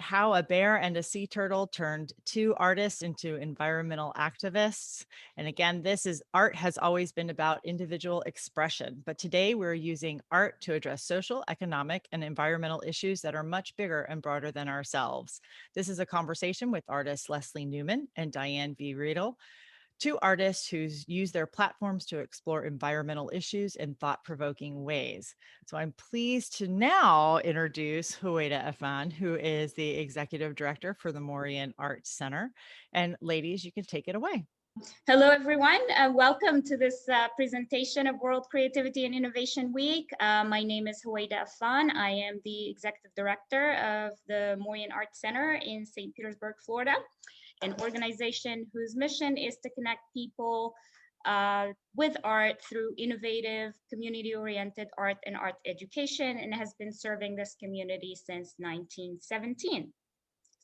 how a bear and a sea turtle turned two artists into environmental activists. And again, art has always been about individual expression, but today we're using art to address social, economic, and environmental issues that are much bigger and broader than ourselves. This is a conversation with artists Leslie Neumann and Diane V. Radel, two artists who use their platforms to explore environmental issues in thought-provoking ways. So I'm pleased to now introduce Howayda Affan, who is the Executive Director for the Morean Arts Center. And ladies, you can take it away. Hello, everyone. Welcome to this presentation of World Creativity and Innovation Week. My name is Howayda Affan. I am the Executive Director of the Morean Arts Center in St. Petersburg, Florida, an organization whose mission is to connect people with art through innovative, community-oriented art and art education, and has been serving this community since 1917.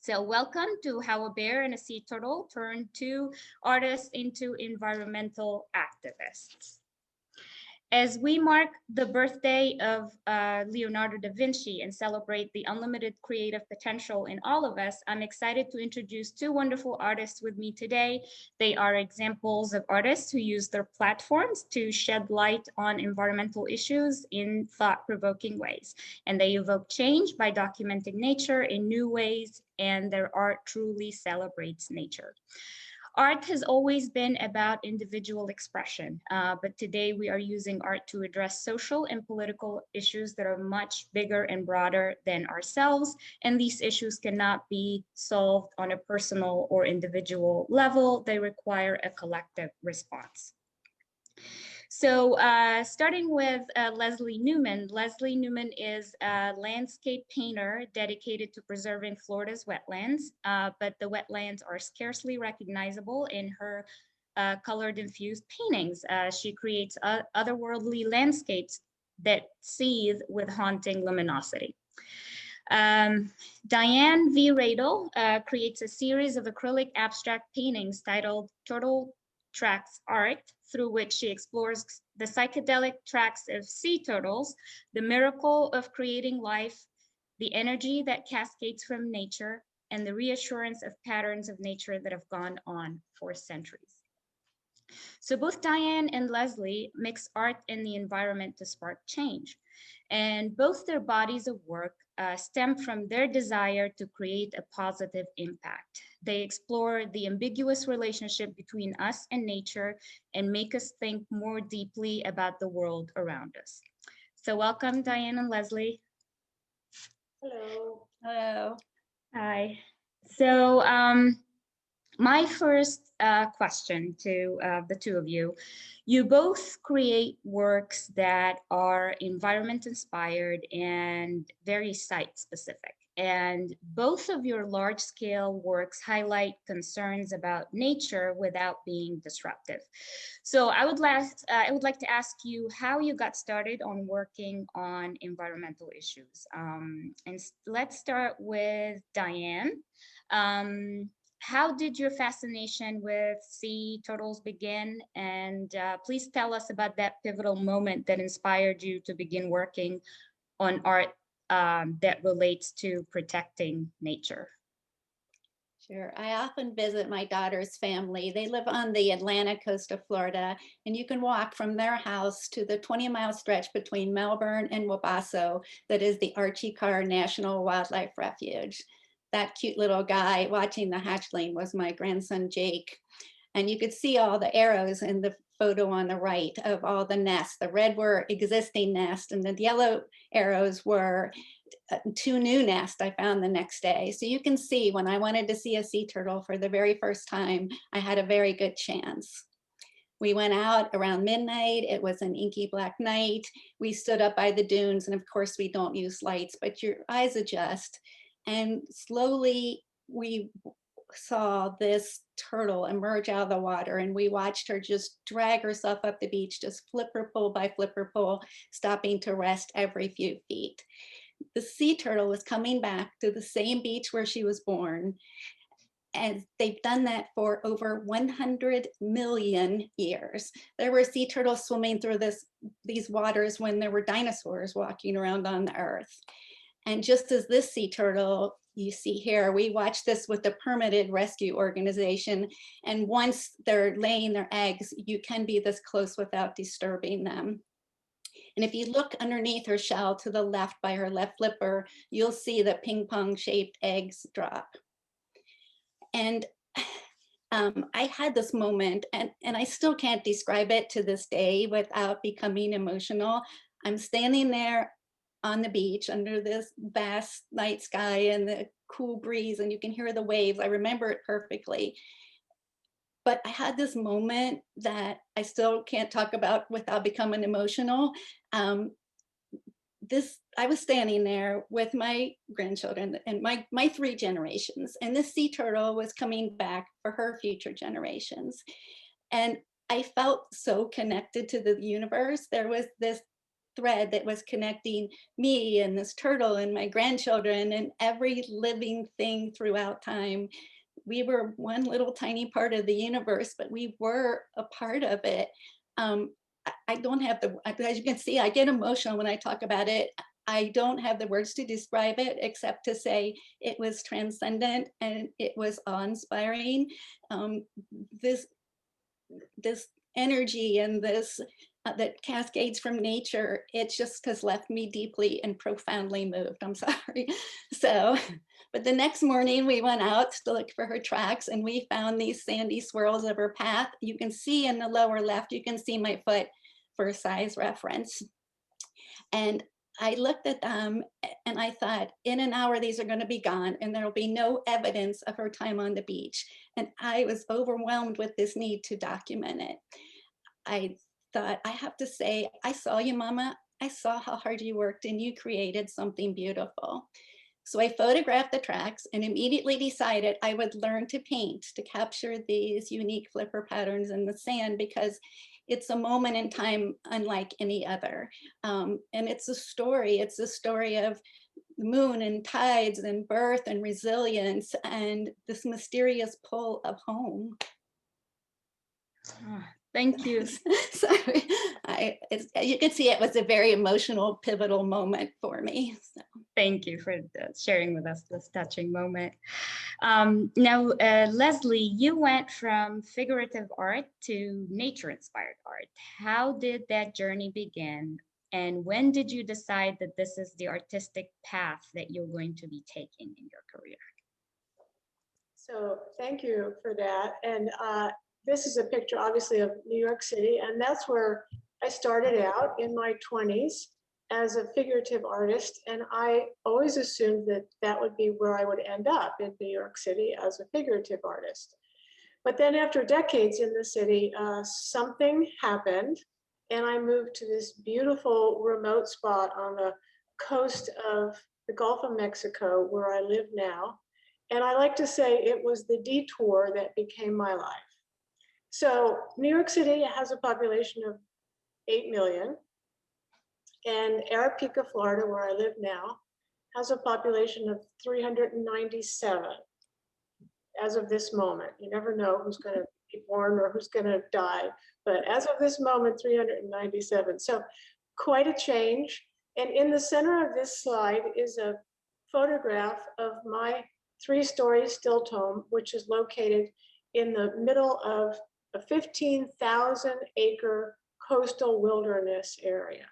So welcome to How a Bear and a Sea Turtle Turned Two Artists into Environmental Activists. As we mark the birthday of Leonardo da Vinci and celebrate the unlimited creative potential in all of us, I'm excited to introduce two wonderful artists with me today. They are examples of artists who use their platforms to shed light on environmental issues in thought-provoking ways. And they evoke change by documenting nature in new ways, and their art truly celebrates nature. Art has always been about individual expression, but today we are using art to address social and political issues that are much bigger and broader than ourselves, and these issues cannot be solved on a personal or individual level. They require a collective response. So starting with Leslie Neumann. Leslie Neumann is a landscape painter dedicated to preserving Florida's wetlands, but the wetlands are scarcely recognizable in her colored infused paintings. She creates otherworldly landscapes that seethe with haunting luminosity. Diane V. Radel creates a series of acrylic abstract paintings titled Turtle Tracks Art, through which she explores the psychedelic tracks of sea turtles, the miracle of creating life, the energy that cascades from nature, and the reassurance of patterns of nature that have gone on for centuries. So both Diane and Leslie mix art and the environment to spark change. And both their bodies of work stem from their desire to create a positive impact. They explore the ambiguous relationship between us and nature and make us think more deeply about the world around us. So welcome, Diane and Leslie. Hello. Hello. Hi. So my first question to the two of you. You both create works that are environment inspired and very site specific. And both of your large scale works highlight concerns about nature without being disruptive. So I would like to ask you how you got started on working on environmental issues. And let's start with Diane. How did your fascination with sea turtles begin? And please tell us about that pivotal moment that inspired you to begin working on art that relates to protecting nature. Sure. I often visit my daughter's family. They live on the Atlantic coast of Florida, and you can walk from their house to the 20-mile stretch between Melbourne and Wabasso that is the Archie Carr National Wildlife Refuge. That cute little guy watching the hatchling was my grandson, Jake. And you could see all the arrows in the photo on the right of all the nests. The red were existing nests, and the yellow arrows were two new nests I found the next day. So you can see when I wanted to see a sea turtle for the very first time, I had a very good chance. We went out around midnight. It was an inky black night. We stood up by the dunes, and of course we don't use lights, but your eyes adjust. And slowly we saw this turtle emerge out of the water, and we watched her just drag herself up the beach, just flipper pull by flipper pull, stopping to rest every few feet. The sea turtle was coming back to the same beach where she was born. And they've done that for over 100 million years. There were sea turtles swimming through these waters when there were dinosaurs walking around on the earth. And just as this sea turtle you see here, we watch this with a permitted rescue organization. And once they're laying their eggs, you can be this close without disturbing them. And if you look underneath her shell to the left by her left flipper, you'll see the ping pong shaped eggs drop. And I had this moment, and I still can't describe it to this day without becoming emotional. I'm standing there on the beach under this vast night sky and the cool breeze, and you can hear the waves. I remember it perfectly. But I had this moment that I still can't talk about without becoming emotional. I was standing there with my grandchildren and my 3 generations, and this sea turtle was coming back for her future generations. And I felt so connected to the universe. There was this thread that was connecting me and this turtle and my grandchildren and every living thing throughout time. We were one little tiny part of the universe, but we were a part of it. I don't have as you can see, I get emotional when I talk about it. I don't have the words to describe it except to say it was transcendent and it was awe-inspiring. This energy and this that cascades from nature, it just has left me deeply and profoundly moved. I'm sorry. So, but the next morning we went out to look for her tracks and we found these sandy swirls of her path. You can see in the lower left, you can see my foot for a size reference. And I looked at them and I thought, in an hour, these are going to be gone and there will be no evidence of her time on the beach. And I was overwhelmed with this need to document it. I thought, I have to say, I saw you, Mama. I saw how hard you worked and you created something beautiful. So I photographed the tracks and immediately decided I would learn to paint to capture these unique flipper patterns in the sand, because it's a moment in time unlike any other. And it's a story of the moon and tides and birth and resilience and this mysterious pull of home. Thank you. Sorry, you can see it was a very emotional, pivotal moment for me. So. Thank you for sharing with us this touching moment. Now, Leslie, you went from figurative art to nature-inspired art. How did that journey begin? And when did you decide that this is the artistic path that you're going to be taking in your career? So thank you for that. And this is a picture, obviously, of New York City, and that's where I started out in my 20s as a figurative artist, and I always assumed that that would be where I would end up, in New York City as a figurative artist. But then after decades in the city, something happened, and I moved to this beautiful remote spot on the coast of the Gulf of Mexico, where I live now. And I like to say it was the detour that became my life. So New York City has a population of 8 million. And Arapika, Florida, where I live now, has a population of 397 as of this moment. You never know who's going to be born or who's going to die. But as of this moment, 397. So quite a change. And in the center of this slide is a photograph of my 3-story still tome, which is located in the middle of a 15,000-acre coastal wilderness area.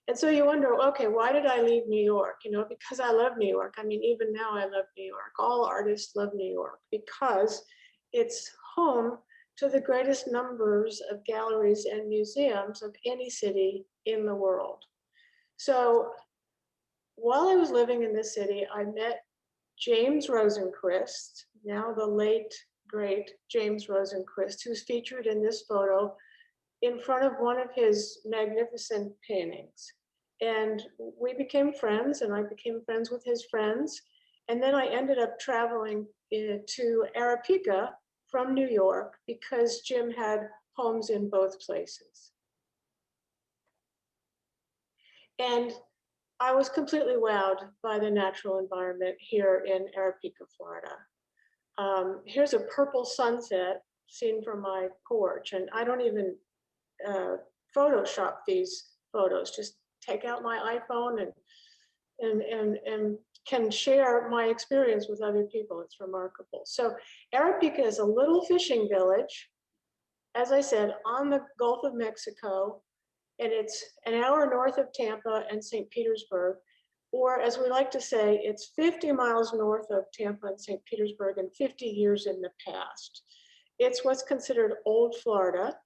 And so you wonder, okay, why did I leave New York? You know, because I love New York. I mean, even now I love New York. All artists love New York because it's home to the greatest numbers of galleries and museums of any city in the world. So while I was living in this city, I met James Rosenquist, now the late, great James Rosenquist, who's featured in this photo in front of one of his magnificent paintings. And we became friends, and I became friends with his friends. And then I ended up traveling to Arapika from New York because Jim had homes in both places. And I was completely wowed by the natural environment here in Arapika, Florida. Here's a purple sunset seen from my porch, and I don't even Photoshop these photos, just take out my iPhone and can share my experience with other people. It's remarkable. So Arequipa is a little fishing village, as I said, on the Gulf of Mexico, and it's an hour north of Tampa and St. Petersburg, or as we like to say, it's 50 miles north of Tampa and St. Petersburg and 50 years in the past. It's what's considered old Florida,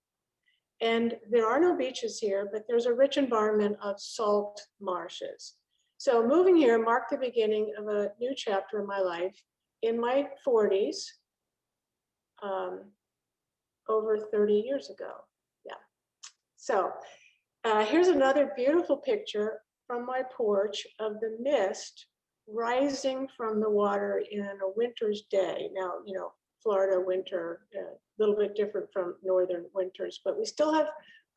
and there are no beaches here, but there's a rich environment of salt marshes. So moving here marked the beginning of a new chapter in my life in my 40s, over 30 years ago. Yeah. So here's another beautiful picture from my porch of the mist rising from the water in a winter's day. Now, you know, Florida winter, a little bit different from northern winters, but we still have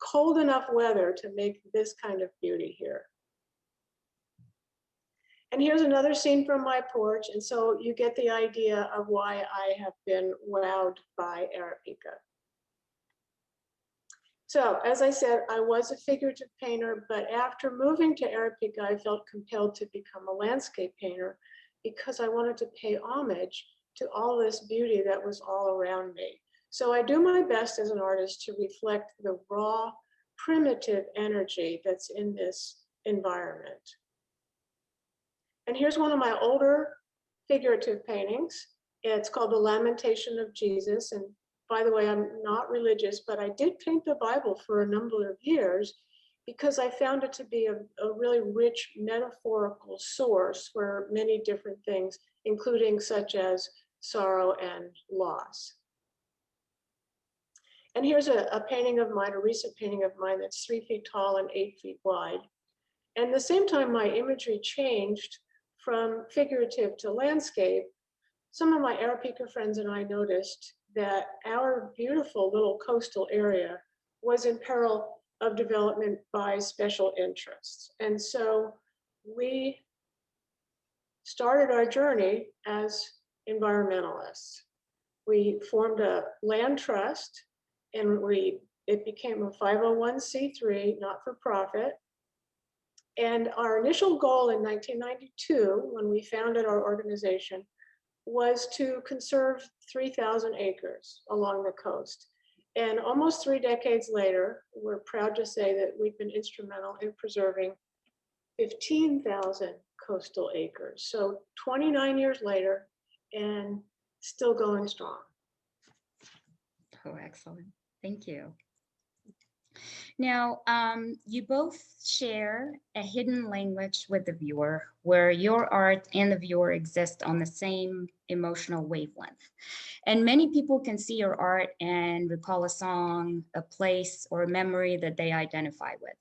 cold enough weather to make this kind of beauty here. And here's another scene from my porch. And so you get the idea of why I have been wowed by Arequipa. So as I said, I was a figurative painter, but after moving to Arequipa, I felt compelled to become a landscape painter because I wanted to pay homage to all this beauty that was all around me. So I do my best as an artist to reflect the raw, primitive energy that's in this environment. And here's one of my older figurative paintings. It's called The Lamentation of Jesus. And by the way, I'm not religious, but I did paint the Bible for a number of years because I found it to be a really rich metaphorical source for many different things, including such as sorrow and loss. And here's a painting of mine, a recent painting of mine that's 3 feet tall and 8 feet wide. And at the same time, my imagery changed from figurative to landscape. Some of my Arequipa friends and I noticed that our beautiful little coastal area was in peril of development by special interests. And so we started our journey as environmentalists. We formed a land trust, and it became a 501c3, not for profit. And our initial goal in 1992, when we founded our organization, was to conserve 3,000 acres along the coast. And almost 3 decades later, we're proud to say that we've been instrumental in preserving 15,000 coastal acres. So 29 years later, and still going strong. Oh, excellent. Thank you. Now, you both share a hidden language with the viewer where your art and the viewer exist on the same emotional wavelength. And many people can see your art and recall a song, a place, or a memory that they identify with.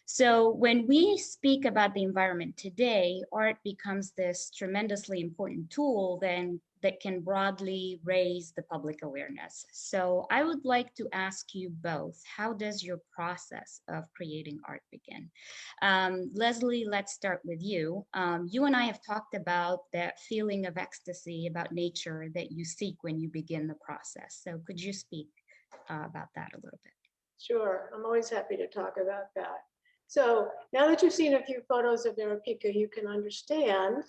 So when we speak about the environment today, art becomes this tremendously important tool then that can broadly raise the public awareness. So I would like to ask you both, how does your process of creating art begin? Leslie, let's start with you. You and I have talked about that feeling of ecstasy about nature that you seek when you begin the process. So could you speak about that a little bit? Sure, I'm always happy to talk about that. So now that you've seen a few photos of Arequipa, you can understand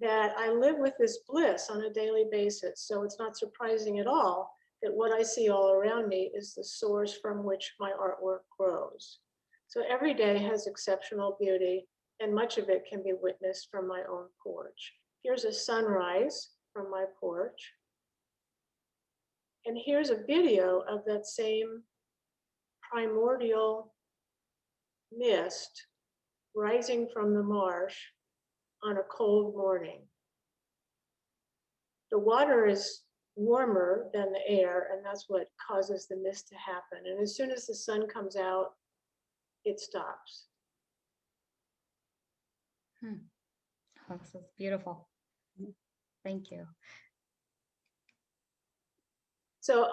that I live with this bliss on a daily basis. So it's not surprising at all that what I see all around me is the source from which my artwork grows. So every day has exceptional beauty, and much of it can be witnessed from my own porch. Here's a sunrise from my porch. And here's a video of that same primordial mist rising from the marsh on a cold morning. The water is warmer than the air, and that's what causes the mist to happen. And as soon as the sun comes out, it stops. Oh, this is beautiful. Thank you. So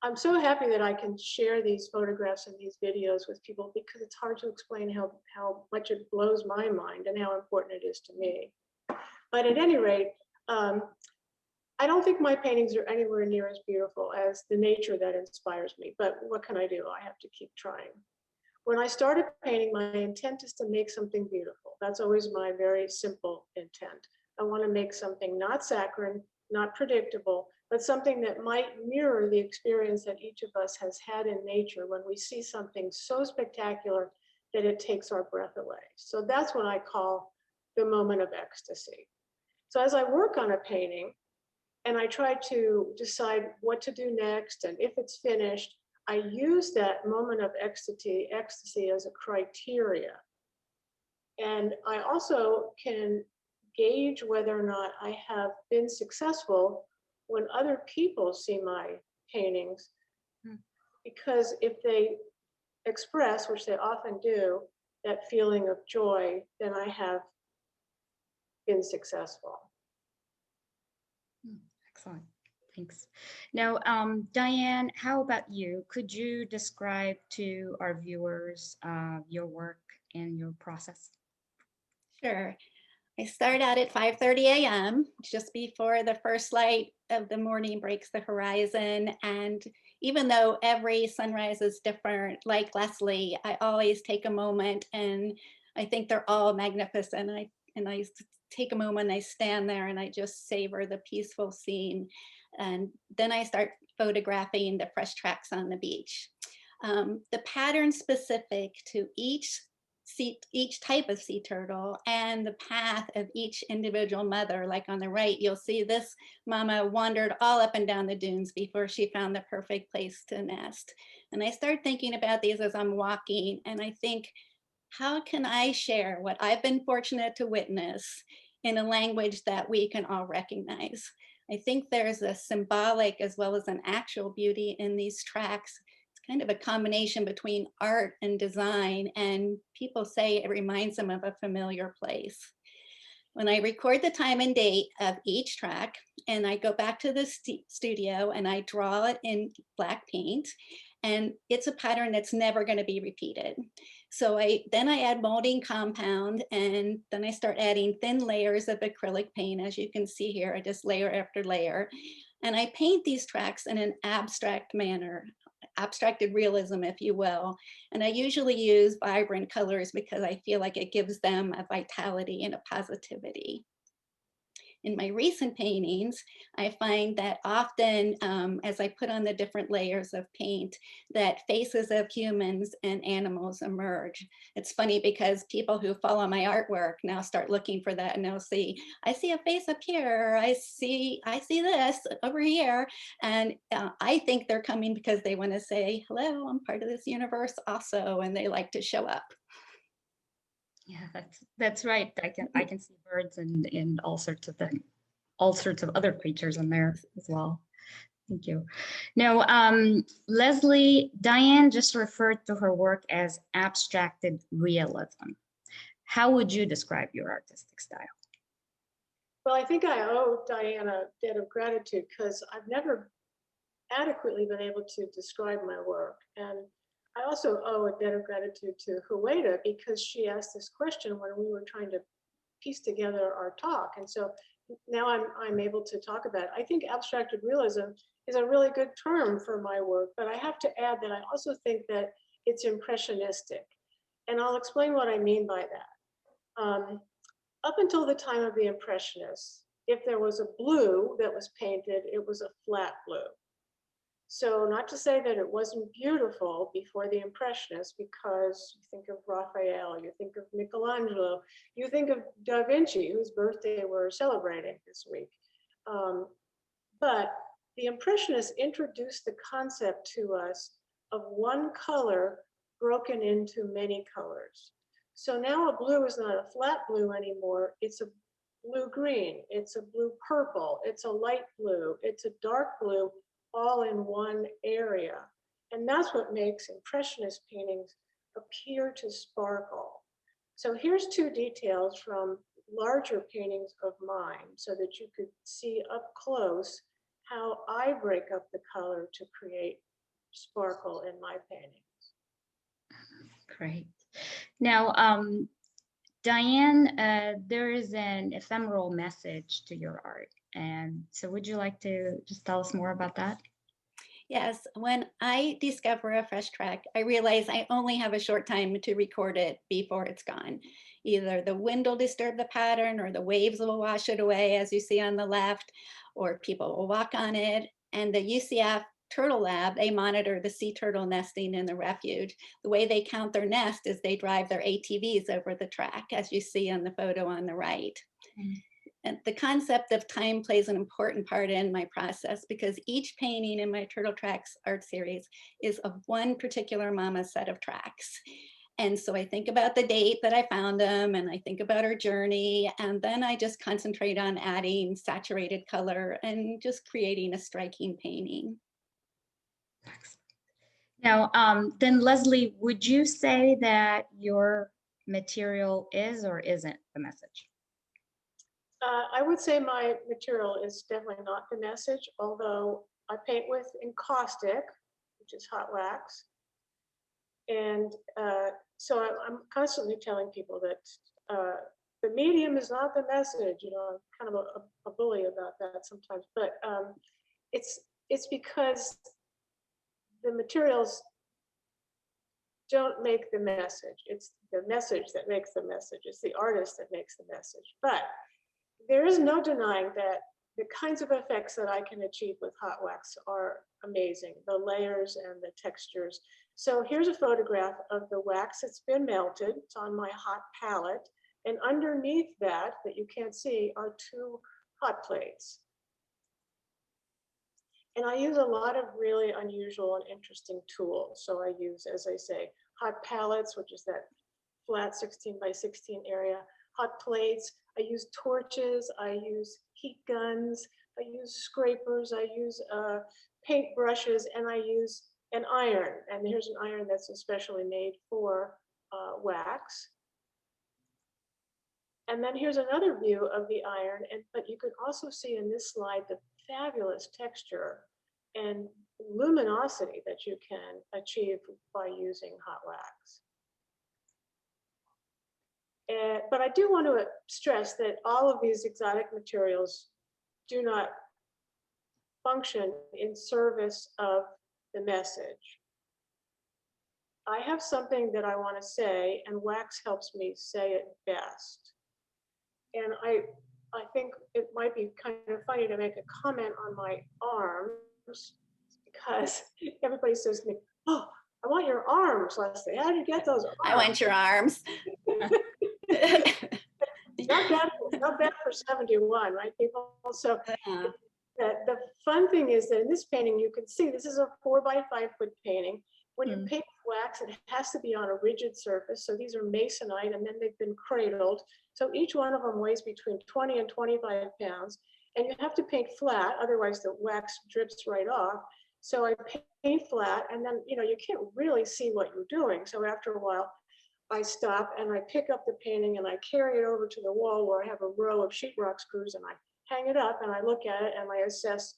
I'm so happy that I can share these photographs and these videos with people, because it's hard to explain how much it blows my mind and how important it is to me. But at any rate, I don't think my paintings are anywhere near as beautiful as the nature that inspires me, but what can I do? I have to keep trying. When I started painting, my intent is to make something beautiful. That's always my very simple intent. I want to make something not saccharine, not predictable, but something that might mirror the experience that each of us has had in nature when we see something so spectacular that it takes our breath away. So that's what I call the moment of ecstasy. So as I work on a painting and I try to decide what to do next and if it's finished, I use that moment of ecstasy as a criteria. And I also can gauge whether or not I have been successful when other people see my paintings. Because if they express, which they often do, that feeling of joy, then I have been successful. Excellent. Thanks. Now, Diane, how about you? Could you describe to our viewers your work and your process? Sure. I start out at 5:30 a.m., just before the first light of the morning breaks the horizon. And even though every sunrise is different, like Leslie, I always take a moment, and I think they're all magnificent. And I take a moment, I stand there and I just savor the peaceful scene. And then I start photographing the fresh tracks on the beach. The pattern specific to each type of sea turtle and the path of each individual mother. Like on the right, you'll see this mama wandered all up and down the dunes before she found the perfect place to nest. And I start thinking about these as I'm walking, and I think, how can I share what I've been fortunate to witness in a language that we can all recognize? I think there's a symbolic as well as an actual beauty in these tracks. Kind of a combination between art and design, and people say it reminds them of a familiar place. When I record the time and date of each track, and I go back to the studio and I draw it in black paint, and it's a pattern that's never going to be repeated. So then I add molding compound, and then I start adding thin layers of acrylic paint. As you can see here, I just layer after layer, and I paint these tracks in an abstract manner. Abstracted realism, if you will. And I usually use vibrant colors because I feel like it gives them a vitality and a positivity. In my recent paintings, I find that often as I put on the different layers of paint, that faces of humans and animals emerge. It's funny because people who follow my artwork now start looking for that, and they'll see, I see a face up here, I see this over here. And I think they're coming because they want to say, hello, I'm part of this universe also, and they like to show up. Yeah, that's right. I can see birds and all sorts of other creatures in there as well. Thank you. Now, Leslie, Diane just referred to her work as abstracted realism. How would you describe your artistic style? Well, I think I owe Diane a debt of gratitude because I've never adequately been able to describe my work. And I also owe a debt of gratitude to Howayda because she asked this question when we were trying to piece together our talk. And so now I'm able to talk about it. I think abstracted realism is a really good term for my work, but I have to add that I also think that it's impressionistic. And I'll explain what I mean by that. Up until the time of the Impressionists, if there was a blue that was painted, it was a flat blue. So not to say that it wasn't beautiful before the Impressionists, because you think of Raphael, you think of Michelangelo, you think of Da Vinci, whose birthday we're celebrating this week. But the Impressionists introduced the concept to us of one color broken into many colors. So now a blue is not a flat blue anymore, it's a blue-green, it's a blue-purple, it's a light blue, it's a dark blue, all in one area. And that's what makes Impressionist paintings appear to sparkle. So here's two details from larger paintings of mine so that you could see up close how I break up the color to create sparkle in my paintings. Great. Now, Diane, there is an ephemeral message to your art. And so would you like to just tell us more about that? Yes, when I discover a fresh track, I realize I only have a short time to record it before it's gone. Either the wind will disturb the pattern or the waves will wash it away, as you see on the left, or people will walk on it. And the UCF Turtle Lab, they monitor the sea turtle nesting in the refuge. The way they count their nest is they drive their ATVs over the track, as you see on the photo on the right. And the concept of time plays an important part in my process because each painting in my Turtle Tracks art series is of one particular mama set of tracks. And so I think about the date that I found them and I think about her journey, and then I just concentrate on adding saturated color and just creating a striking painting. Now, then Leslie, would you say that your material is or isn't the message? I would say my material is definitely not the message, although I paint with encaustic, which is hot wax. And so I'm constantly telling people that the medium is not the message. You know, I'm kind of a bully about that sometimes, but it's because the materials don't make the message. It's the message that makes the message. It's the artist that makes the message. But there is no denying that the kinds of effects that I can achieve with hot wax are amazing, the layers and the textures. So here's a photograph of the wax that's been melted. It's on my hot palette. And underneath that you can't see, are two hot plates. And I use a lot of really unusual and interesting tools. So I use, as I say, hot palettes, which is that flat 16 by 16 area, hot plates. I use torches, I use heat guns, I use scrapers, I use paint brushes, and I use an iron. And here's an iron that's especially made for wax. And then here's another view of the iron, but you can also see in this slide the fabulous texture and luminosity that you can achieve by using hot wax. But I do want to stress that all of these exotic materials do not function in service of the message. I have something that I want to say, and wax helps me say it best. And I think it might be kind of funny to make a comment on my arms, because everybody says to me, "Oh, I want your arms, Leslie. How did you get those arms?" I want your arms. Not bad for 71, right, people? So the fun thing is that in this painting, you can see this is a 4 by 5 foot painting. When you paint with wax, it has to be on a rigid surface. So these are masonite, and then they've been cradled. So each one of them weighs between 20 and 25 pounds. And you have to paint flat, otherwise the wax drips right off. So I paint flat, and then you can't really see what you're doing. So after a while, I stop and I pick up the painting and I carry it over to the wall where I have a row of sheetrock screws, and I hang it up and I look at it and I assess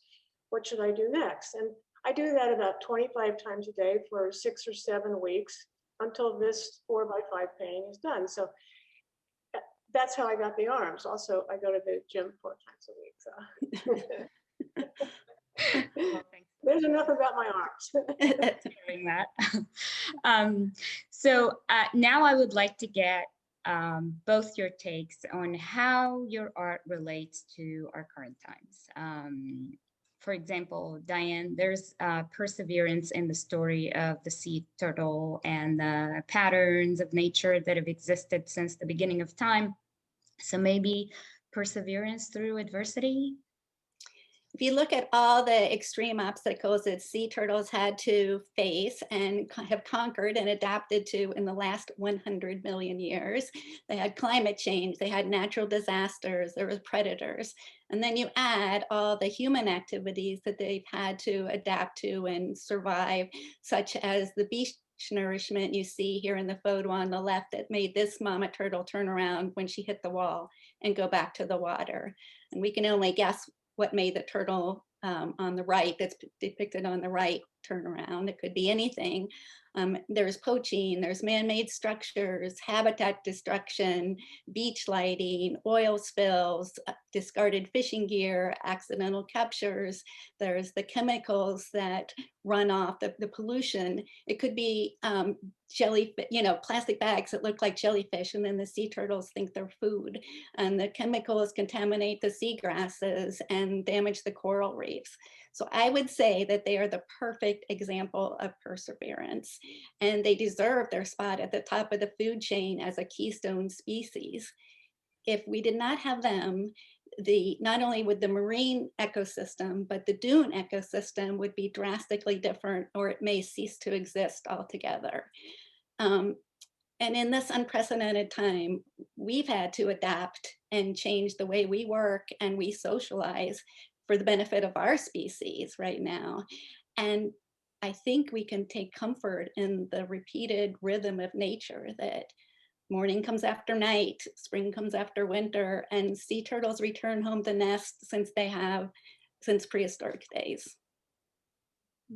what should I do next. And I do that about 25 times a day for 6 or 7 weeks until this 4 by 5 painting is done. So that's how I got the arms. Also, I go to the gym 4 times a week. So. There's enough about my arms. Hearing that. So now I would like to get both your takes on how your art relates to our current times. For example, Diane, there's perseverance in the story of the sea turtle and the patterns of nature that have existed since the beginning of time. So maybe perseverance through adversity. If you look at all the extreme obstacles that sea turtles had to face and have conquered and adapted to in the last 100 million years, they had climate change, they had natural disasters, there was predators. And then you add all the human activities that they've had to adapt to and survive, such as the beach nourishment you see here in the photo on the left that made this mama turtle turn around when she hit the wall and go back to the water. And we can only guess what made the turtle on the right, that's depicted on the right, turnaround. It could be anything. There's poaching, there's man-made structures, habitat destruction, beach lighting, oil spills, discarded fishing gear, accidental captures. There's the chemicals that run off, the pollution. It could be plastic bags that look like jellyfish, and then the sea turtles think they're food. And the chemicals contaminate the seagrasses and damage the coral reefs. So I would say that they are the perfect example of perseverance, and they deserve their spot at the top of the food chain as a keystone species. If we did not have them, not only would the marine ecosystem, but the dune ecosystem would be drastically different, or it may cease to exist altogether. And in this unprecedented time, we've had to adapt and change the way we work and we socialize for the benefit of our species right now. And I think we can take comfort in the repeated rhythm of nature, that morning comes after night, spring comes after winter, and sea turtles return home to nest since prehistoric days.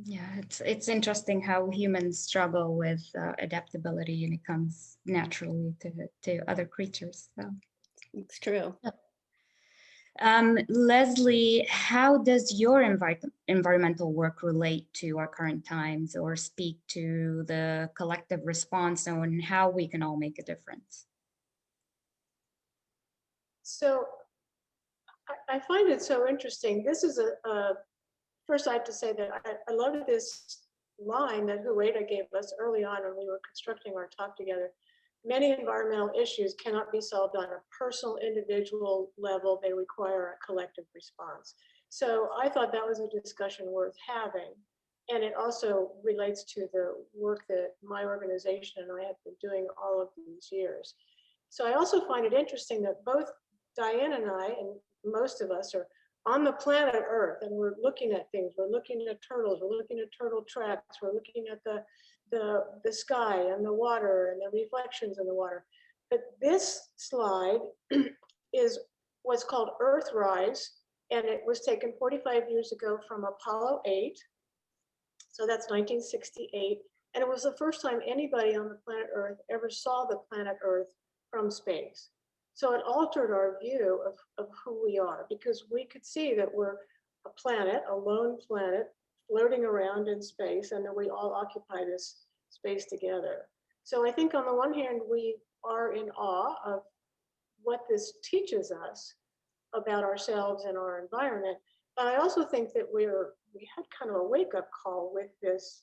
Yeah, it's interesting how humans struggle with adaptability, and it comes naturally to other creatures. So it's true. Leslie, how does your environmental work relate to our current times, or speak to the collective response on how we can all make a difference? So I find it so interesting. This is first I have to say that I love this line that Howayda gave us early on when we were constructing our talk together. Many environmental issues cannot be solved on a personal, individual level. They require a collective response. So I thought that was a discussion worth having. And it also relates to the work that my organization and I have been doing all of these years. So I also find it interesting that both Diane and I, and most of us, are on the planet Earth, and we're looking at things. We're looking at turtles, we're looking at turtle tracks, we're looking at the sky and the water and the reflections in the water. But this slide is what's called Earthrise, and it was taken 45 years ago from Apollo 8. So that's 1968. And it was the first time anybody on the planet Earth ever saw the planet Earth from space. So it altered our view of who we are, because we could see that we're a planet, a lone planet, floating around in space, and that we all occupy this space together. So I think on the one hand, we are in awe of what this teaches us about ourselves and our environment. But I also think that we had kind of a wake-up call with this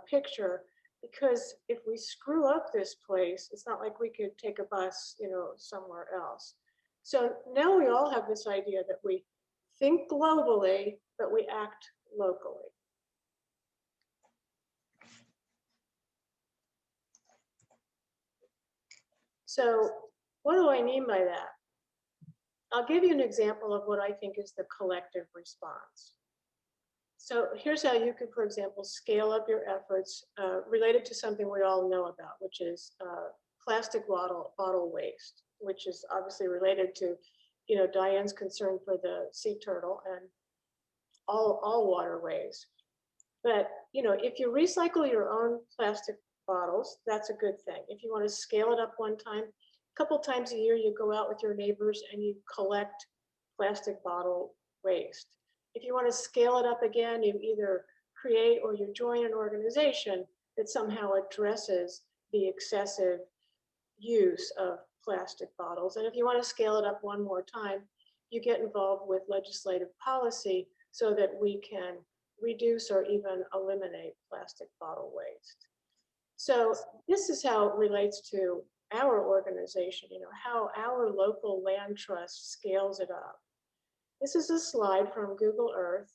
picture, because if we screw up this place, it's not like we could take a bus, somewhere else. So now we all have this idea that we think globally, but we act locally. So what do I mean by that? I'll give you an example of what I think is the collective response. So here's how you could, for example, scale up your efforts related to something we all know about, which is plastic bottle waste, which is obviously related to, Diane's concern for the sea turtle and all waterways. But, if you recycle your own plastic bottles, that's a good thing. If you want to scale it up one time, a couple times a year, you go out with your neighbors and you collect plastic bottle waste. If you want to scale it up again, you either create or you join an organization that somehow addresses the excessive use of plastic bottles. And if you want to scale it up one more time, you get involved with legislative policy so that we can reduce or even eliminate plastic bottle waste. So this is how it relates to our organization, how our local land trust scales it up. This is a slide from Google Earth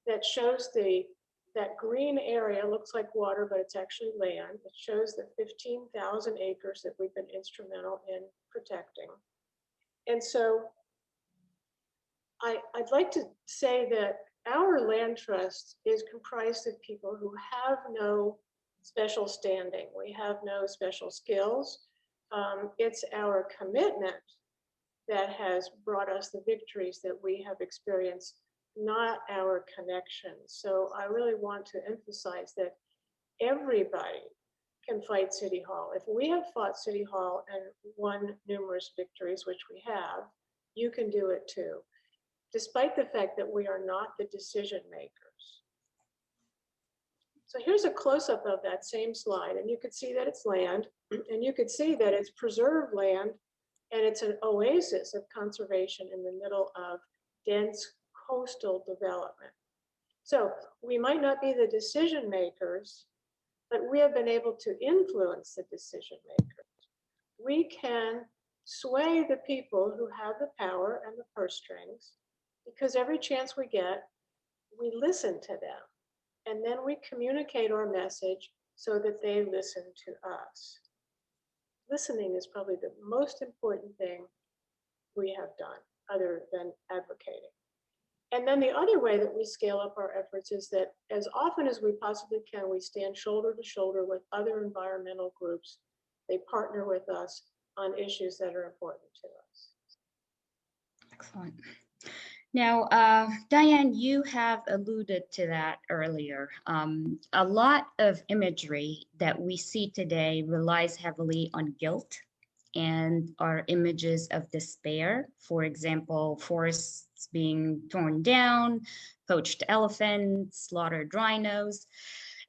that shows that green area looks like water, but it's actually land. It shows the 15,000 acres that we've been instrumental in protecting. And so I'd like to say that our land trust is comprised of people who have no special standing. We have no special skills. It's our commitment that has brought us the victories that we have experienced not our connection. So I really want to emphasize that everybody can fight City Hall. If we have fought City Hall and won numerous victories, which we have, you can do it too, despite the fact that we are not the decision makers. So here's a close-up of that same slide, and you could see that it's land, and you could see that it's preserved land, and it's an oasis of conservation in the middle of dense coastal development. So we might not be the decision makers, but we have been able to influence the decision makers. We can sway the people who have the power and the purse strings, because every chance we get, we listen to them. And then we communicate our message so that they listen to us. Listening is probably the most important thing we have done, other than advocating. And then the other way that we scale up our efforts is that as often as we possibly can, we stand shoulder to shoulder with other environmental groups. They partner with us on issues that are important to us. Excellent. Now, Diane, you have alluded to that earlier. A lot of imagery that we see today relies heavily on guilt and are images of despair. For example, forests being torn down, poached elephants, slaughtered rhinos.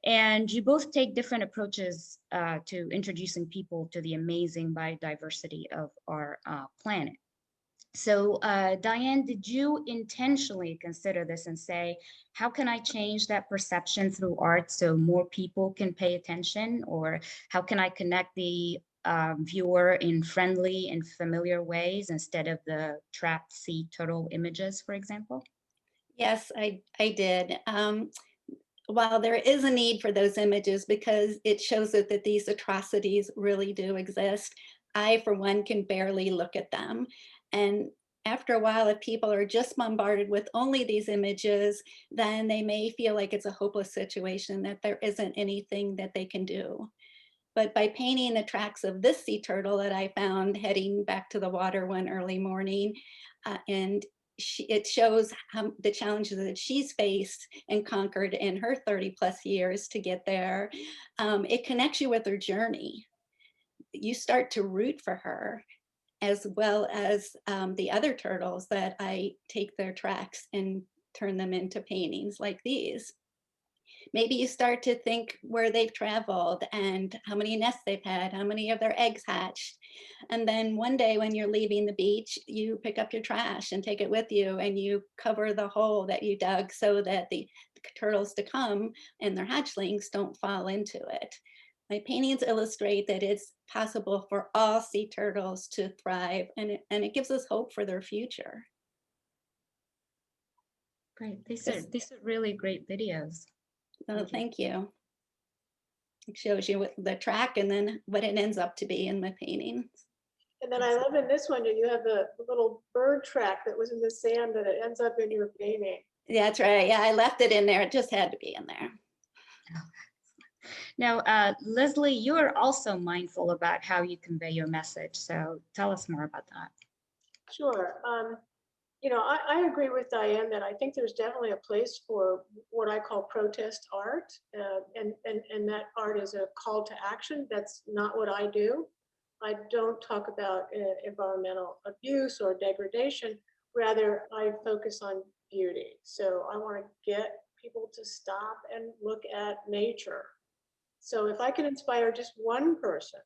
And you both take different approaches to introducing people to the amazing biodiversity of our planet. So Diane, did you intentionally consider this and say, how can I change that perception through art so more people can pay attention? Or how can I connect the viewer in friendly and familiar ways instead of the trapped sea turtle images, for example? Yes, I did. While there is a need for those images because it shows that these atrocities really do exist, I, for one, can barely look at them. And after a while, if people are just bombarded with only these images, then they may feel like it's a hopeless situation, that there isn't anything that they can do. But by painting the tracks of this sea turtle that I found heading back to the water one early morning, and it shows the challenges that she's faced and conquered in her 30+ years to get there. It connects you with her journey. You start to root for her, as well as the other turtles that I take their tracks and turn them into paintings like these. Maybe you start to think where they've traveled and how many nests they've had, how many of their eggs hatched. And then one day when you're leaving the beach, you pick up your trash and take it with you, and you cover the hole that you dug so that the turtles to come and their hatchlings don't fall into it. My paintings illustrate that it's possible for all sea turtles to thrive, and it gives us hope for their future. Great. These are really great videos. So thank you. It shows you what the track and then what it ends up to be in my paintings. And then I love in this one, you have the little bird track that was in the sand that it ends up in your painting. Yeah, that's right. Yeah, I left it in there. It just had to be in there. Now, Leslie, you are also mindful about how you convey your message. So tell us more about that. Sure. You know, I agree with Diane that I think there's definitely a place for what I call protest art, and that art is a call to action. That's not what I do. I don't talk about environmental abuse or degradation. Rather, I focus on beauty. So I want to get people to stop and look at nature. So if I can inspire just one person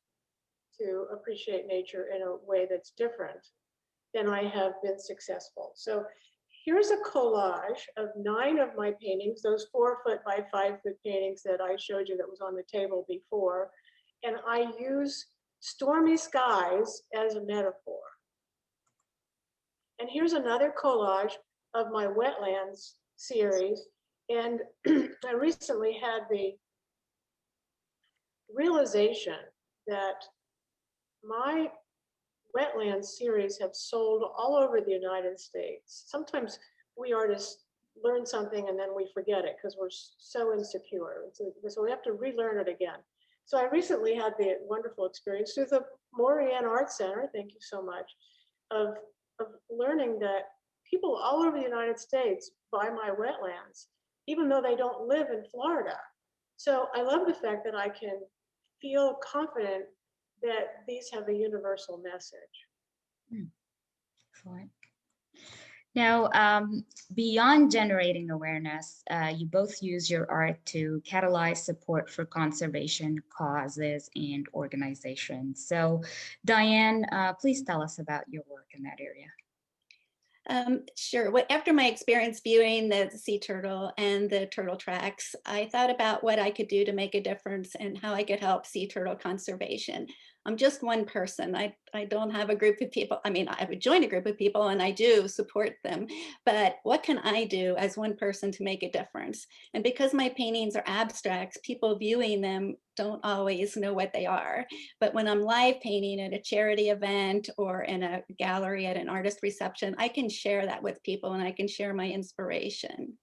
to appreciate nature in a way that's different, then I have been successful. So here's a collage of 9 of my paintings, those 4-foot by 5-foot paintings that I showed you that was on the table before. And I use stormy skies as a metaphor. And here's another collage of my Wetlands series. And I recently had the realization that my Wetlands series have sold all over the United States. Sometimes we artists learn something and then we forget it because we're so insecure. So we have to relearn it again. So I recently had the wonderful experience through the Morean Art Center, thank you so much, of learning that people all over the United States buy my wetlands, even though they don't live in Florida. So I love the fact that I can feel confident that these have a universal message. Excellent. Now, beyond generating awareness, you both use your art to catalyze support for conservation causes and organizations. So, Diane, please tell us about your work in that area. Sure. After my experience viewing the sea turtle and the turtle tracks, I thought about what I could do to make a difference and how I could help sea turtle conservation. I'm just one person. I don't have a group of people. I mean, I would join a group of people and I do support them, but what can I do as one person to make a difference? And because my paintings are abstracts, people viewing them don't always know what they are. But when I'm live painting at a charity event or in a gallery at an artist reception, I can share that with people and I can share my inspiration.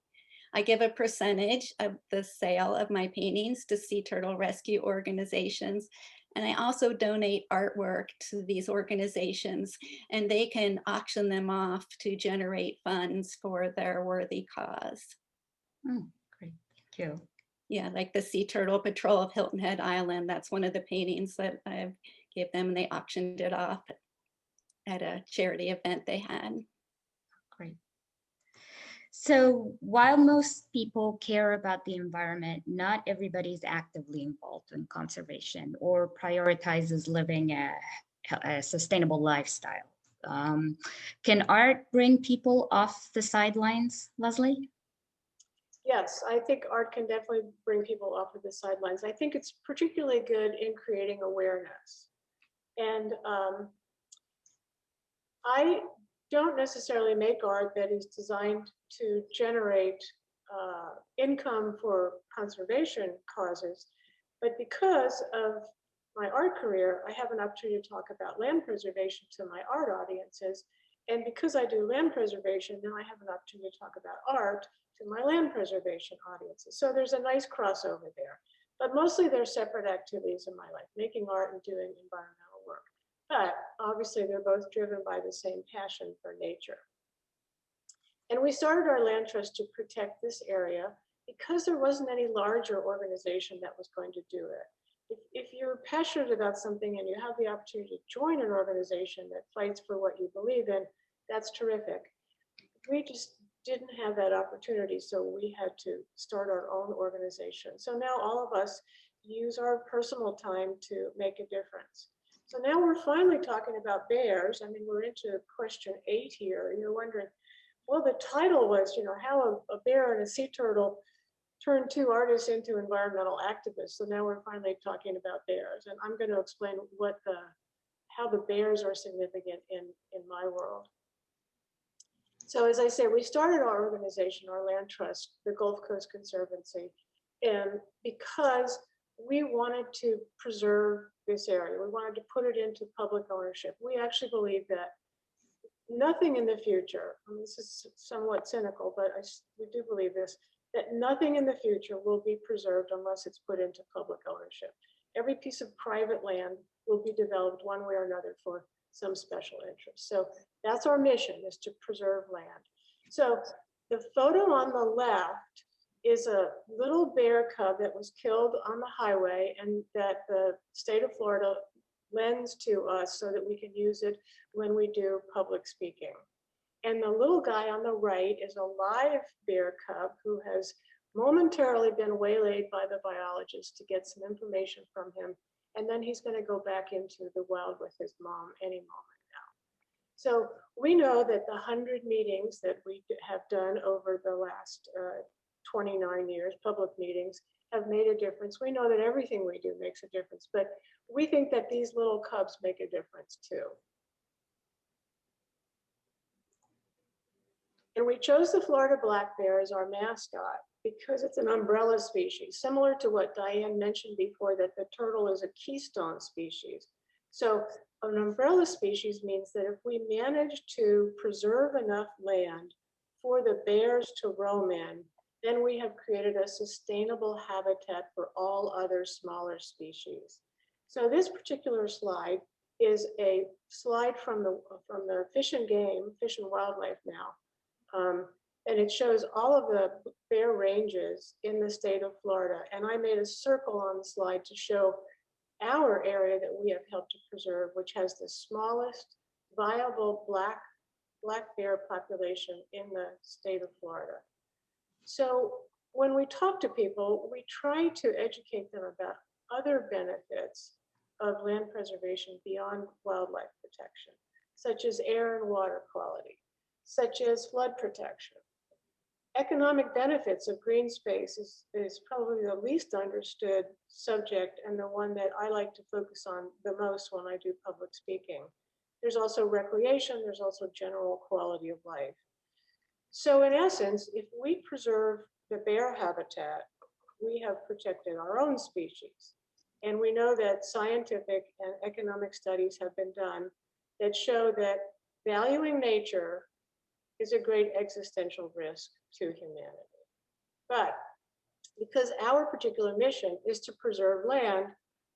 I give a percentage of the sale of my paintings to sea turtle rescue organizations. And I also donate artwork to these organizations, and they can auction them off to generate funds for their worthy cause. Great, thank you. Yeah, like the Sea Turtle Patrol of Hilton Head Island. That's one of the paintings that I gave them, and they auctioned it off at a charity event they had. Great. So while most people care about the environment, not everybody is actively involved in conservation or prioritizes living a sustainable lifestyle. Can art bring people off the sidelines, Leslie? Yes, I think art can definitely bring people off of the sidelines. I think it's particularly good in creating awareness. And I don't necessarily make art that is designed to generate income for conservation causes, but because of my art career, I have an opportunity to talk about land preservation to my art audiences. And because I do land preservation, now I have an opportunity to talk about art to my land preservation audiences. So there's a nice crossover there. But mostly they're separate activities in my life, making art and doing environmental work. But obviously they're both driven by the same passion for nature. And we started our land trust to protect this area because there wasn't any larger organization that was going to do it. If you're passionate about something and you have the opportunity to join an organization that fights for what you believe in, that's terrific. We just didn't have that opportunity, so we had to start our own organization. So now all of us use our personal time to make a difference. So now we're finally talking about bears. I mean, we're into question 8 here, and you're wondering, well, the title was, you know, how a bear and a sea turtle turned 2 artists into environmental activists. So now we're finally talking about bears, and I'm going to explain how the bears are significant in my world. So as I say, we started our organization, our land trust, the Gulf Coast Conservancy, and because we wanted to preserve this area, we wanted to put it into public ownership. We actually believe that nothing in the future, and this is somewhat cynical, but we do believe this, that nothing in the future will be preserved unless it's put into public ownership. Every piece of private land will be developed one way or another for some special interest. So that's our mission, is to preserve land. So the photo on the left is a little bear cub that was killed on the highway and that the state of Florida lends to us so that we can use it when we do public speaking. And the little guy on the right is a live bear cub who has momentarily been waylaid by the biologist to get some information from him. And then he's going to go back into the wild with his mom any moment now. So we know that the 100 meetings that we have done over the last 29 years, public meetings, have made a difference. We know that everything we do makes a difference, but we think that these little cubs make a difference too. And we chose the Florida black bear as our mascot because it's an umbrella species, similar to what Diane mentioned before, that the turtle is a keystone species. So an umbrella species means that if we manage to preserve enough land for the bears to roam in, then we have created a sustainable habitat for all other smaller species. So this particular slide is a slide from the Fish and Game, Fish and Wildlife now, And it shows all of the bare ranges in the state of Florida. And I made a circle on the slide to show our area that we have helped to preserve, which has the smallest viable black bear population in the state of Florida. So when we talk to people, we try to educate them about other benefits of land preservation beyond wildlife protection, such as air and water quality, such as flood protection. Economic benefits of green space is probably the least understood subject and the one that I like to focus on the most when I do public speaking. There's also recreation, there's also general quality of life. So in essence, if we preserve the bear habitat, we have protected our own species. And we know that scientific and economic studies have been done that show that valuing nature is a great existential risk to humanity. But because our particular mission is to preserve land,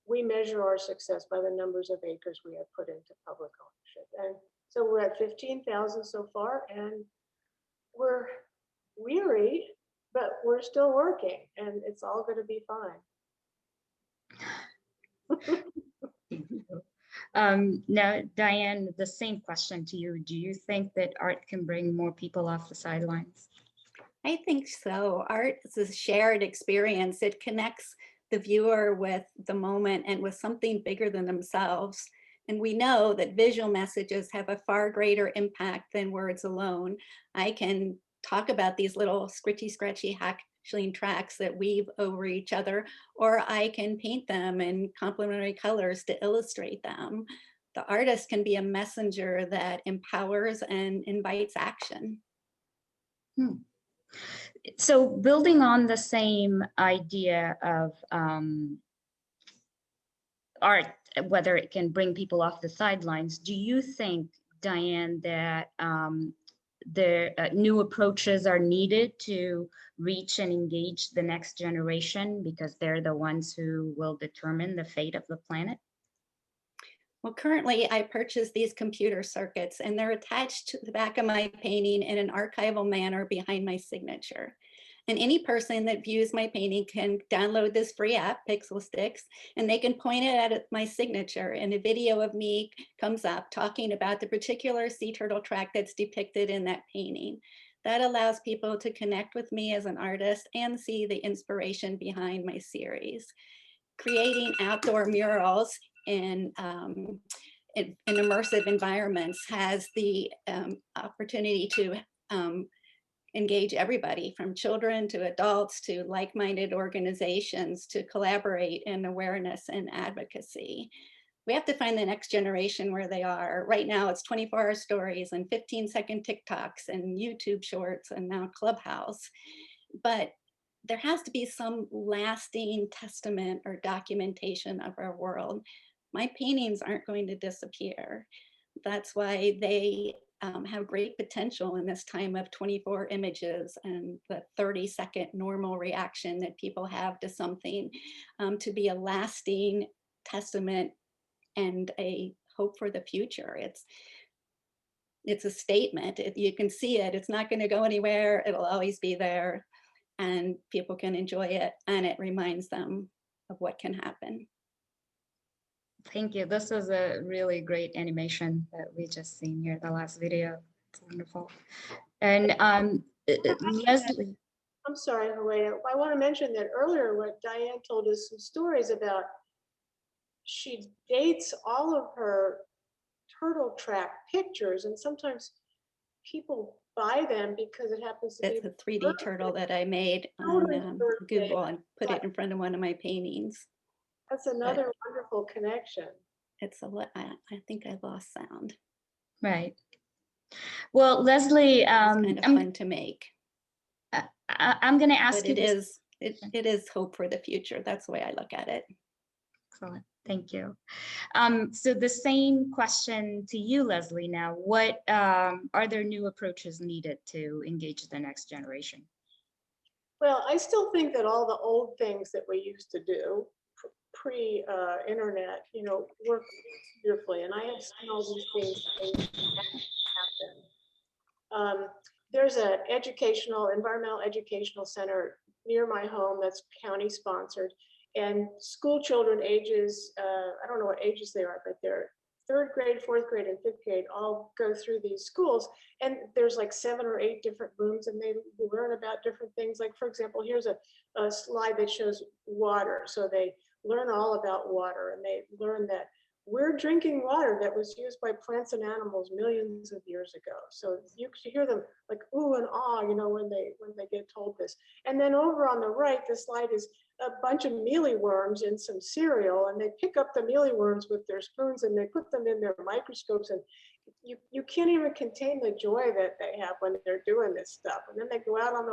we measure our success by the numbers of acres we have put into public ownership. And so we're at 15,000 so far, and we're weary, but we're still working, and it's all going to be fine. Now, Diane, the same question to you. Do you think that art can bring more people off the sidelines? I think so. Art is a shared experience. It connects the viewer with the moment and with something bigger than themselves. And we know that visual messages have a far greater impact than words alone. I can talk about these little scratchy hackling tracks that weave over each other, or I can paint them in complementary colors to illustrate them. The artist can be a messenger that empowers and invites action. So building on the same idea of art, whether it can bring people off the sidelines, do you think, Diane, that the new approaches are needed to reach and engage the next generation because they're the ones who will determine the fate of the planet? Well, currently I purchased these computer circuits and they're attached to the back of my painting in an archival manner behind my signature. And any person that views my painting can download this free app, Pixel Sticks, and they can point it at my signature, and a video of me comes up talking about the particular sea turtle track that's depicted in that painting. That allows people to connect with me as an artist and see the inspiration behind my series. Creating outdoor murals in immersive environments has the opportunity to engage everybody from children to adults to like-minded organizations to collaborate in awareness and advocacy. We have to find the next generation where they are. Right now it's 24-hour stories and 15-second TikToks and YouTube shorts and now Clubhouse. But there has to be some lasting testament or documentation of our world. My paintings aren't going to disappear. That's why they have great potential in this time of 24 images and the 30-second normal reaction that people have to something, to be a lasting testament and a hope for the future. It's a statement. You can see it. It's not going to go anywhere. It'll always be there, and people can enjoy it, and it reminds them of what can happen. Thank you. This is a really great animation that we just seen here, the last video. It's wonderful. And Leslie. I'm sorry, Howayda. I want to mention that earlier what Diane told us some stories about, she dates all of her turtle track pictures, and sometimes people buy them because it happens to be a 3D birthday. Turtle that I made on Google and put it in front of one of my paintings. That's another wonderful connection. It's I think I lost sound. Right. Well, Leslie, it's kind of fun to make. I'm going to ask but you. It is hope for the future. That's the way I look at it. Excellent. Thank you. So the same question to you, Leslie, now. What are there new approaches needed to engage the next generation? Well, I still think that all the old things that we used to do pre-internet, work beautifully, and I have seen all these things happen. there's an environmental educational center near my home that's county sponsored. And school children ages, I don't know what ages they are, but they're 3rd grade, 4th grade, and 5th grade all go through these schools. And there's like 7 or 8 different rooms, and they learn about different things. Like, for example, here's a slide that shows water. So they learn all about water, and they learn that we're drinking water that was used by plants and animals millions of years ago. So you hear them like ooh and ah, you know, when they get told this. And then over on the right, the slide is a bunch of mealyworms in some cereal, and they pick up the mealyworms with their spoons and they put them in their microscopes, and you can't even contain the joy that they have when they're doing this stuff. And then they go out on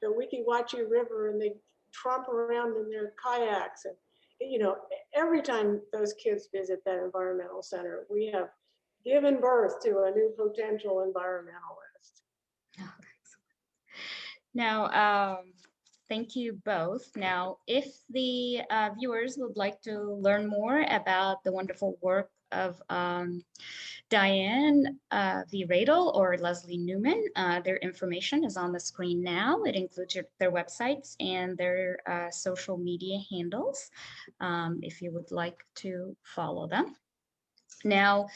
the Wiki Wachee River and they tromp around in their kayaks. And you know, every time those kids visit that environmental center, we have given birth to a new potential environmentalist. Oh, now, thank you both. Now, if the viewers would like to learn more about the wonderful work of Diane V. Radel or Leslie Neumann, their information is on the screen now. It includes their websites and their social media handles, if you would like to follow them. Now,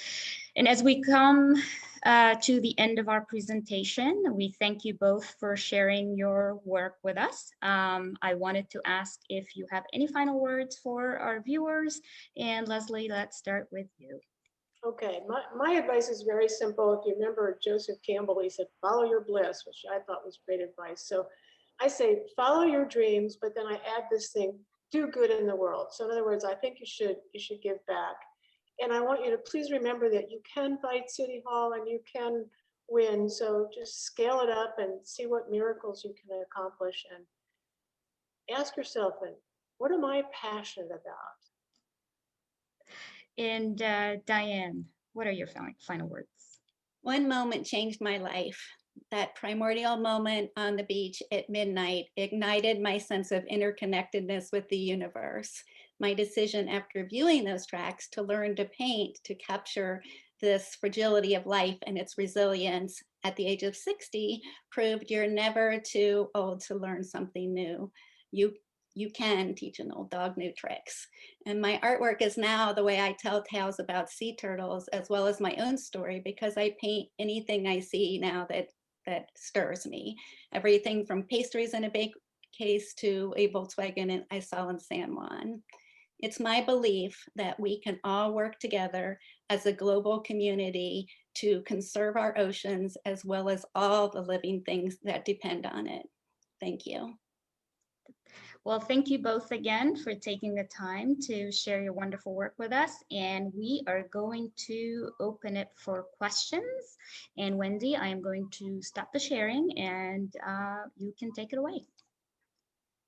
and as we come to the end of our presentation, we thank you both for sharing your work with us. I wanted to ask if you have any final words for our viewers. And Leslie, let's start with you. Okay, my advice is very simple. If you remember Joseph Campbell, he said, follow your bliss, which I thought was great advice. So I say, follow your dreams, but then I add this thing, do good in the world. So in other words, I think you should give back. And I want you to please remember that you can fight City Hall and you can win. So just scale it up and see what miracles you can accomplish, and ask yourself, and what am I passionate about? And Diane, what are your final words? One moment changed my life. That primordial moment on the beach at midnight ignited my sense of interconnectedness with the universe. My decision after viewing those tracks to learn to paint, to capture this fragility of life and its resilience at the age of 60 proved you're never too old to learn something new. You can teach an old dog new tricks. And my artwork is now the way I tell tales about sea turtles, as well as my own story, because I paint anything I see now that stirs me. Everything from pastries in a bake case to a Volkswagen I saw in San Juan. It's my belief that we can all work together as a global community to conserve our oceans, as well as all the living things that depend on it. Thank you. Well, thank you both again for taking the time to share your wonderful work with us. And we are going to open it for questions. And Wendy, I am going to stop the sharing and you can take it away.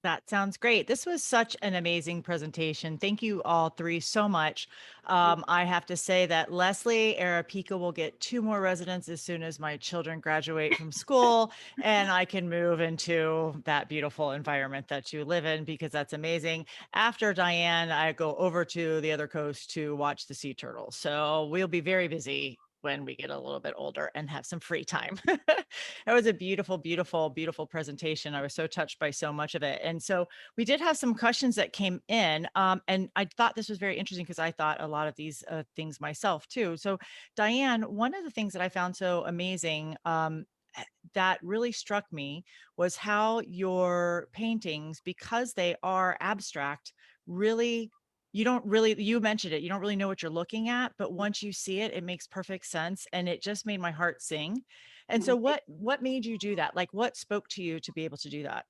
That sounds great. This was such an amazing presentation. Thank you all three so much. I have to say that Leslie Arapika will get 2 more residents as soon as my children graduate from school and I can move into that beautiful environment that you live in, because that's amazing. After Diane, I go over to the other coast to watch the sea turtles. So we'll be very busy when we get a little bit older and have some free time. It was a beautiful, beautiful, beautiful presentation. I was so touched by so much of it. And so we did have some questions that came in, and I thought this was very interesting because I thought a lot of these things myself too. So Diane, one of the things that I found so amazing that really struck me was how your paintings, because they are abstract, really you mentioned it, you don't really know what you're looking at, but once you see it, it makes perfect sense. And it just made my heart sing. And so what made you do that? Like, what spoke to you to be able to do that?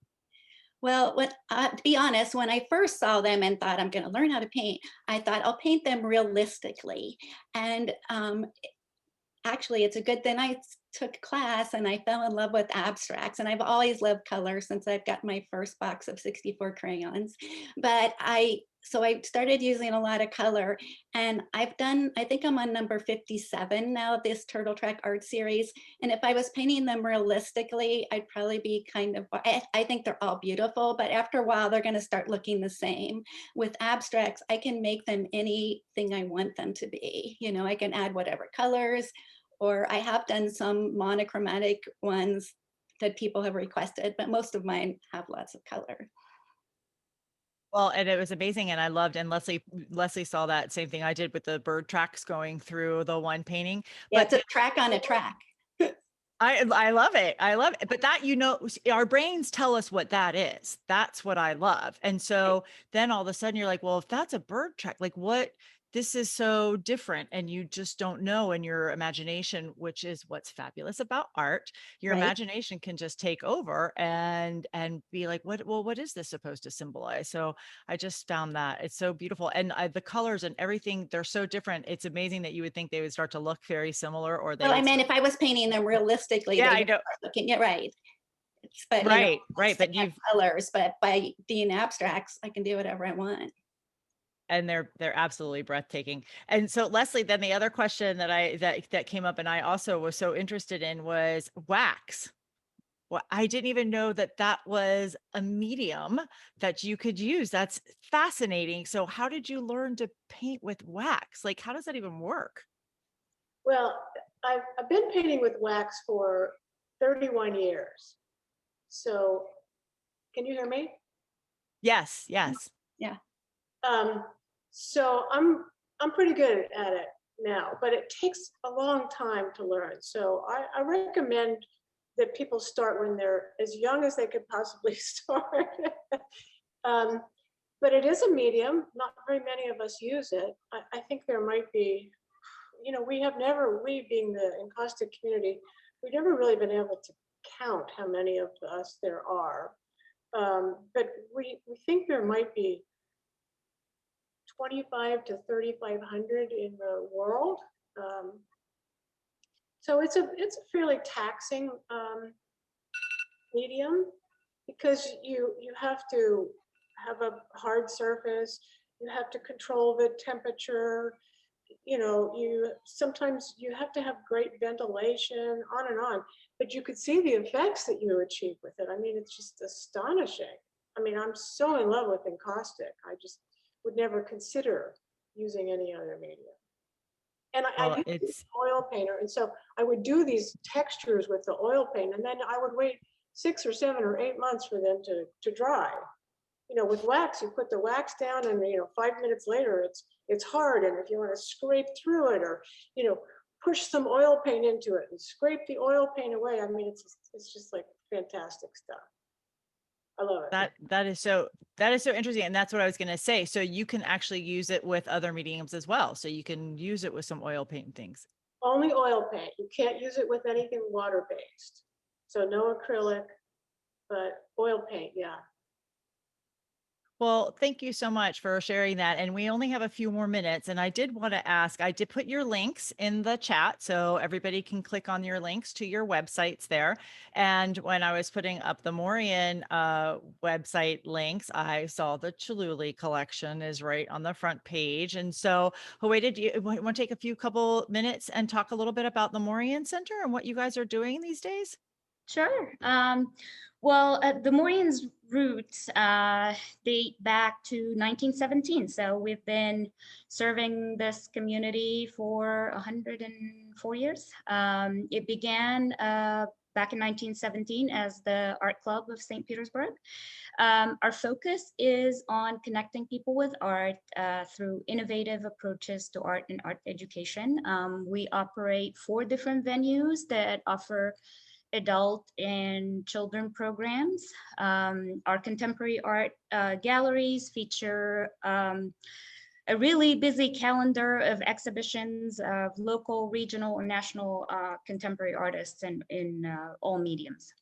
Well, to be honest, when I first saw them and thought I'm going to learn how to paint, I thought I'll paint them realistically. And actually, it's a good thing I took class and I fell in love with abstracts. And I've always loved color since I've got my first box of 64 crayons. But so I started using a lot of color, and I think I'm on number 57 now of this Turtle Track art series. And if I was painting them realistically, I'd probably be I think they're all beautiful, but after a while, they're going to start looking the same. With abstracts, I can make them anything I want them to be. You know, I can add whatever colors, or I have done some monochromatic ones that people have requested, but most of mine have lots of color. Well, and it was amazing. And I loved, and Leslie saw that same thing I did with the bird tracks going through the one painting. Yeah, But it's a track on a track. I love it. I love it. But that, our brains tell us what that is. That's what I love. And so then all of a sudden you're like, well, if that's a bird track, like what, this is so different. And you just don't know in your imagination, which is what's fabulous about art. Your Right. imagination can just take over and be like, what is this supposed to symbolize? So I just found that it's so beautiful. And the colors and everything, they're so different. It's amazing that you would think they would start to look very similar, or they Well, I would mean, if I was painting them realistically, Yeah, they I would know. start looking, yeah, right. But Right, you know, right. But different colors, but by doing abstracts, I can do whatever I want. and they're absolutely breathtaking. And so Leslie, then the other question that came up and I also was so interested in was wax. Well, I didn't even know that that was a medium that you could use. That's fascinating. So how did you learn to paint with wax? Like, how does that even work? Well, I've been painting with wax for 31 years. So can you hear me? Yes, yes. Yeah. So I'm pretty good at it now, but it takes a long time to learn. So I recommend that people start when they're as young as they could possibly start. But it is a medium. Not very many of us use it. I think there might be, we being the encaustic community, we've never really been able to count how many of us there are. But we think there might be 25 to 3,500 in the world. So it's a fairly taxing medium, because you have to have a hard surface, you have to control the temperature, sometimes you have to have great ventilation, on and on. But you could see the effects that you achieve with it. I mean, it's just astonishing. I mean, I'm so in love with encaustic. I just would never consider using any other medium. And I Well, used to be it's an oil painter, and so I would do these textures with the oil paint, and then I would wait 6 or 7 or 8 months for them to dry. With wax, you put the wax down, and 5 minutes later, it's hard. And if you want to scrape through it, or push some oil paint into it and scrape the oil paint away, I mean, it's just like fantastic stuff. I love it. that is so interesting. And that's what I was going to say. So you can actually use it with other mediums as well. So you can use it with some oil paint and things. Only oil paint. You can't use it with anything water-based. So no acrylic, but oil paint, yeah. Well, thank you so much for sharing that. And we only have a few more minutes. And I did want to ask, I did put your links in the chat so everybody can click on your links to your websites there. And when I was putting up the Morean website links, I saw the Chihuly collection is right on the front page. And so, Howayda, do you want to take a couple minutes and talk a little bit about the Morean Center and what you guys are doing these days? Sure. Well, the Morean's roots date back to 1917. So we've been serving this community for 104 years. It began back in 1917 as the Art Club of St. Petersburg. Our focus is on connecting people with art through innovative approaches to art and art education. We operate 4 different venues that offer adult and children programs. Our contemporary art galleries feature a really busy calendar of exhibitions of local, regional, and national contemporary artists in all mediums.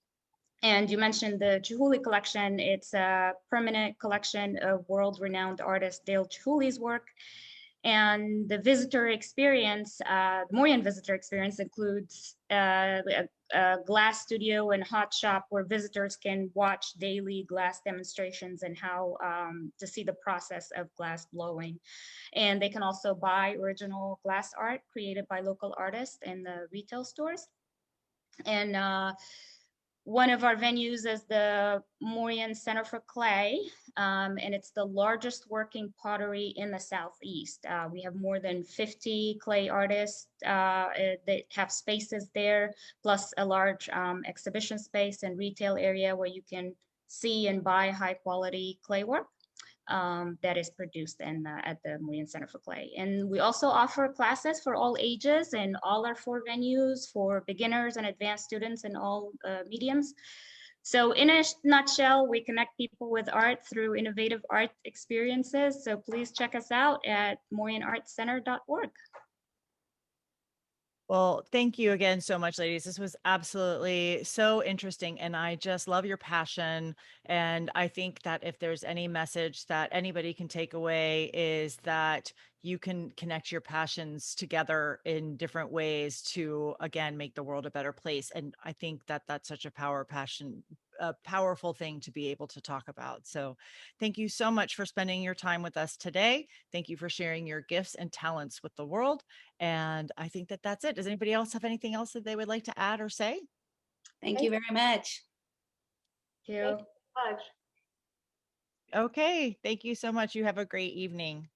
And you mentioned the Chihuly collection. It's a permanent collection of world-renowned artist Dale Chihuly's work. And the visitor experience, the Morean visitor experience includes a glass studio and hot shop where visitors can watch daily glass demonstrations and how to see the process of glass blowing. And they can also buy original glass art created by local artists in the retail stores. And One of our venues is the Morean Center for Clay, and it's the largest working pottery in the Southeast. We have more than 50 clay artists that have spaces there, plus a large exhibition space and retail area where you can see and buy high quality clay work that is produced at the Morean Center for Clay. And we also offer classes for all ages in all our 4 venues for beginners and advanced students in all mediums. So in a nutshell, we connect people with art through innovative art experiences. So please check us out at moreanartcenter.org. Well, thank you again so much, ladies. This was absolutely so interesting. And I just love your passion. And I think that if there's any message that anybody can take away is that you can connect your passions together in different ways to, again, make the world a better place. And I think that that's such a powerful thing to be able to talk about. So thank you so much for spending your time with us today. Thank you for sharing your gifts and talents with the world. And I think that that's it. Does anybody else have anything else that they would like to add or say? Thank you very much. Thank you. Thank you so much. Okay. Thank you so much. You have a great evening.